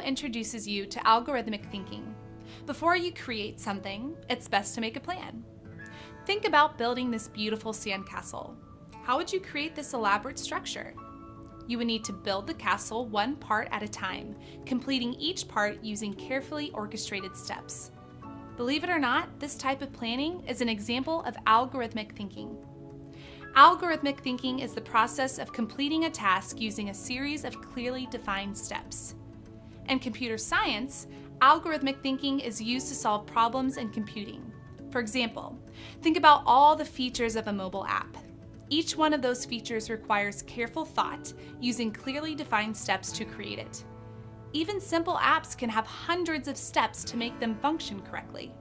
introduces you to algorithmic thinking. Before you create something, it's best to make a plan. Think about building this beautiful sandcastle. How would you create this elaborate structure? You would need to build the castle one part at a time, completing each part using carefully orchestrated steps. Believe it or not, this type of planning is an example of algorithmic thinking. Algorithmic thinking is the process of completing a task using a series of clearly defined steps. In computer science, algorithmic thinking is used to solve problems in computing. For example, think about all the features of a mobile app. Each one of those features requires careful thought, using clearly defined steps to create it. Even simple apps can have hundreds of steps to make them function correctly.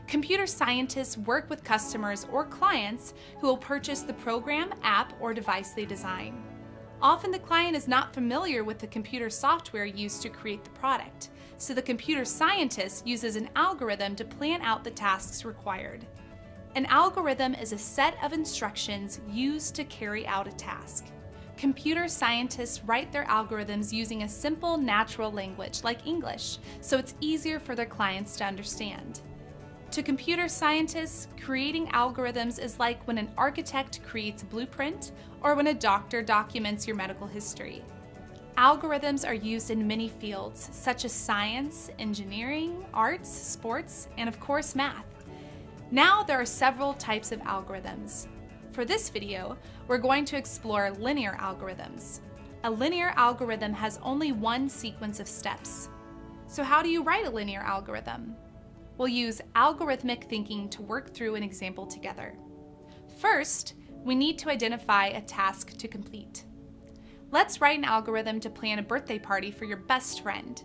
Computer scientists work with customers or clients who will purchase the program, app, or device they design. Often the client is not familiar with the computer software used to create the product, so the computer scientist uses an algorithm to plan out the tasks required. An algorithm is a set of instructions used to carry out a task. Computer scientists write their algorithms using a simple natural language like English, so it's easier for their clients to understand. To computer scientists, creating algorithms is like when an architect creates a blueprint or when a doctor documents your medical history. Algorithms are used in many fields, such as science, engineering, arts, sports, and of course math. Now there are several types of algorithms. For this video, we're going to explore linear algorithms. A linear algorithm has only one sequence of steps. So how do you write a linear algorithm? We'll use algorithmic thinking to work through an example together. First, we need to identify a task to complete. Let's write an algorithm to plan a birthday party for your best friend.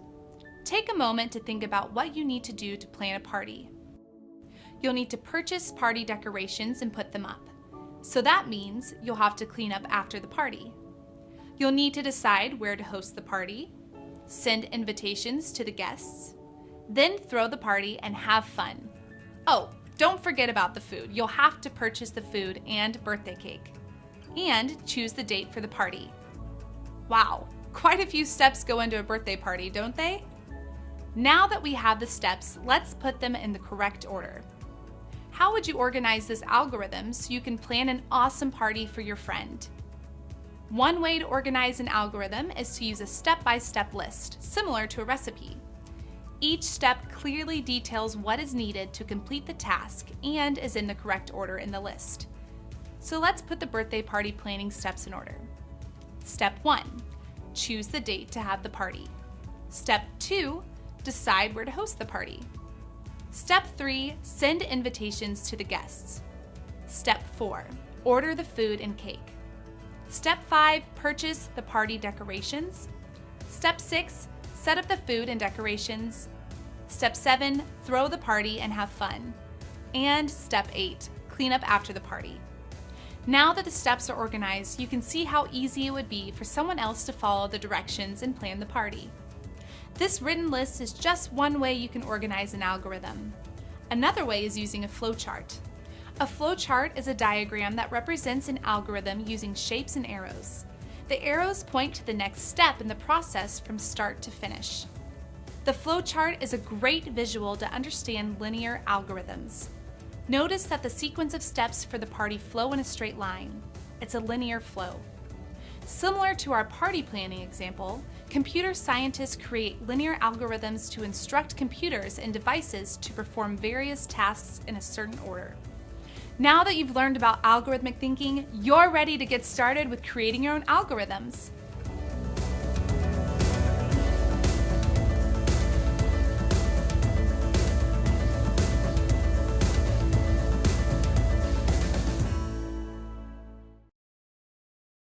Take a moment to think about what you need to do to plan a party. You'll need to purchase party decorations and put them up. So that means you'll have to clean up after the party. You'll need to decide where to host the party, send invitations to the guests, then throw the party and have fun. Oh, don't forget about the food. You'll have to purchase the food and birthday cake. And choose the date for the party. Wow, quite a few steps go into a birthday party, don't they? Now that we have the steps, let's put them in the correct order. How would you organize this algorithm so you can plan an awesome party for your friend? One way to organize an algorithm is to use a step-by-step list, similar to a recipe. Each step clearly details what is needed to complete the task and is in the correct order in the list. So let's put the birthday party planning steps in order. Step 1, choose the date to have the party. Step 2, decide where to host the party. Step 3, send invitations to the guests. Step 4, order the food and cake. Step 5, purchase the party decorations. Step 6, set up the food and decorations. Step 7, throw the party and have fun. And Step 8, clean up after the party. Now that the steps are organized, you can see how easy it would be for someone else to follow the directions and plan the party. This written list is just one way you can organize an algorithm. Another way is using a flowchart. A flowchart is a diagram that represents an algorithm using shapes and arrows. The arrows point to the next step in the process from start to finish. The flowchart is a great visual to understand linear algorithms. Notice that the sequence of steps for the party flow in a straight line. It's a linear flow. Similar to our party planning example, computer scientists create linear algorithms to instruct computers and devices to perform various tasks in a certain order. Now that you've learned about algorithmic thinking, you're ready to get started with creating your own algorithms.